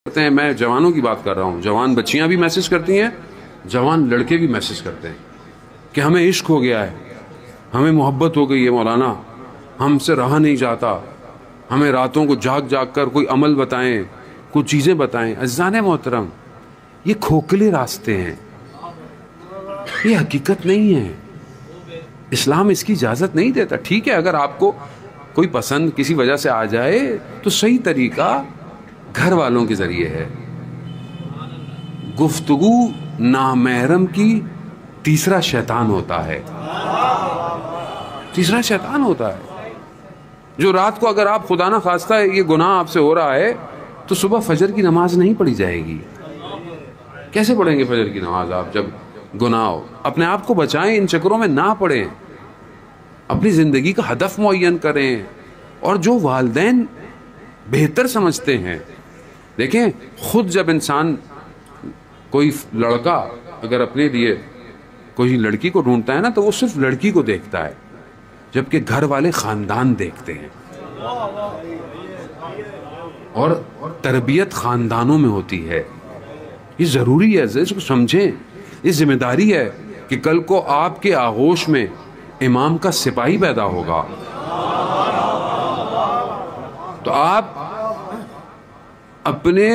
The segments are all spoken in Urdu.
کرتے ہیں. میں جوانوں کی بات کر رہا ہوں. جوان بچیاں بھی میسج کرتی ہیں, جوان لڑکے بھی میسج کرتے ہیں کہ ہمیں عشق ہو گیا ہے, ہمیں محبت ہو گئی ہے مولانا, ہم سے رہا نہیں جاتا, ہمیں راتوں کو جاگ جاگ کر کوئی عمل بتائیں, کوئی چیزیں بتائیں. عزیزان محترم, یہ کھوکھلے راستے ہیں, یہ حقیقت نہیں ہے. اسلام اس کی اجازت نہیں دیتا. ٹھیک ہے, اگر آپ کو کوئی پسند کسی وجہ سے آ جائے تو صحیح طریقہ گھر والوں کے ذریعے ہے. گفتگو نامحرم کی تیسرا شیطان ہوتا ہے, تیسرا شیطان ہوتا ہے جو رات کو اگر آپ خدا نہ خواستہ ہے یہ گناہ آپ سے ہو رہا ہے تو صبح فجر کی نماز نہیں پڑھی جائے گی. کیسے پڑھیں گے فجر کی نماز آپ جب گناہ ہو؟ اپنے آپ کو بچائیں, ان چکروں میں نہ پڑیں, اپنی زندگی کا ہدف معین کریں. اور جو والدین بہتر سمجھتے ہیں, دیکھیں خود جب انسان کوئی لڑکا اگر اپنے لیے کوئی لڑکی کو ڈھونڈتا ہے نا تو وہ صرف لڑکی کو دیکھتا ہے, جبکہ گھر والے خاندان دیکھتے ہیں. اور تربیت خاندانوں میں ہوتی ہے. یہ ضروری ہے, اس کو سمجھیں. یہ ذمہ داری ہے کہ کل کو آپ کے آغوش میں امام کا سپاہی پیدا ہوگا تو آپ اپنے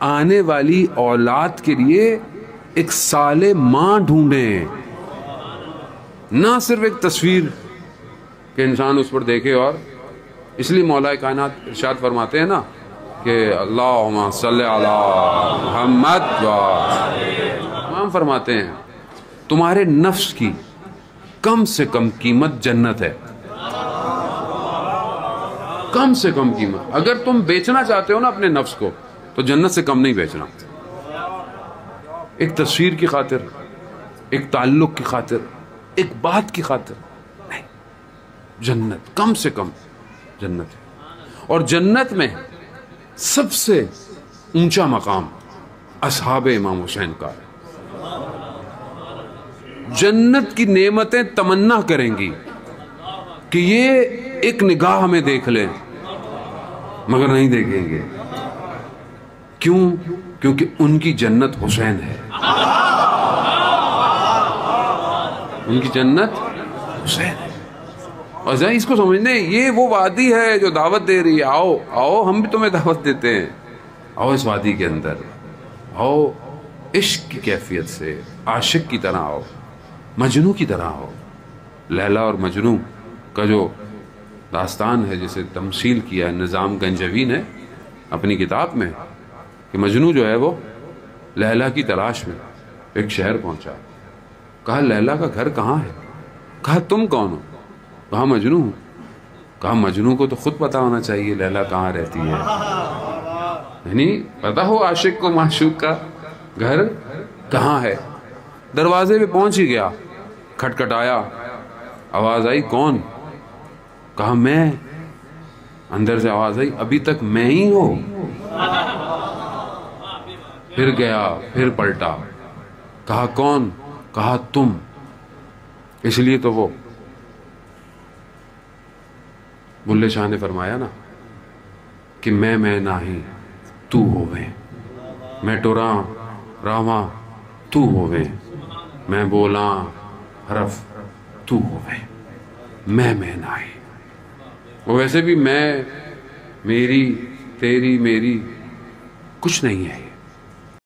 آنے والی اولاد کے لیے ایک صالح ماں ڈھونڈیں, نہ صرف ایک تصویر کہ انسان اس پر دیکھے. اور اس لیے مولا کائنات ارشاد فرماتے ہیں نا کہ اللہم صلی علی محمد امام فرماتے ہیں تمہارے نفس کی کم سے کم قیمت جنت ہے. کم سے کم قیمت. اگر تم بیچنا چاہتے ہو نا اپنے نفس کو تو جنت سے کم نہیں بیچنا. ایک تصویر کی خاطر, ایک تعلق کی خاطر, ایک بات کی خاطر نہیں. جنت کم سے کم جنت ہے. اور جنت میں سب سے اونچا مقام اصحاب امام حسین کا ہے. جنت کی نعمتیں تمنا کریں گی کہ یہ ایک نگاہ ہمیں دیکھ لیں, مگر نہیں دیکھیں گے. کیوں؟ کیونکہ ان کی جنت حسین ہے. ان کی جنت حسین ہے. اور ذرا اس کو سمجھنے, یہ وہ وادی ہے جو دعوت دے رہی ہے. آؤ آؤ, ہم بھی تمہیں دعوت دیتے ہیں. آؤ اس وادی کے اندر, آؤ عشق کی کیفیت سے عاشق کی طرح آؤ, مجنو کی طرح ہو. لیلا اور مجنو کا جو داستان ہے جسے تمثیل کیا ہے نظام گنجوی نے اپنی کتاب میں, کہ مجنو جو ہے وہ لیلا کی تلاش میں ایک شہر پہنچا. کہا لیلا کا گھر کہاں ہے؟ کہا تم کون ہو؟ کہا مجنو ہوں. کہا مجنو کو تو خود پتا ہونا چاہیے لیلا کہاں رہتی ہے, یعنی پتا ہو عاشق کو معشوق کا گھر کہاں ہے. دروازے پہ پہنچ ہی گیا, کھٹکھٹایا, آواز آئی کون؟ کہا میں. اندر سے آواز آئی ابھی تک میں ہی ہوں. پھر گیا, پھر پلٹا, کہا کون؟ کہا تم. اس لیے تو وہ بلے شاہ نے فرمایا نا کہ میں نہیں تو ہوویں, میں ٹوراں راواں تو ہوویں, میں بولاں حرف تو ہوویں, میں نہیں. وہ ویسے بھی میں, میری, تیری, میری کچھ نہیں ہے.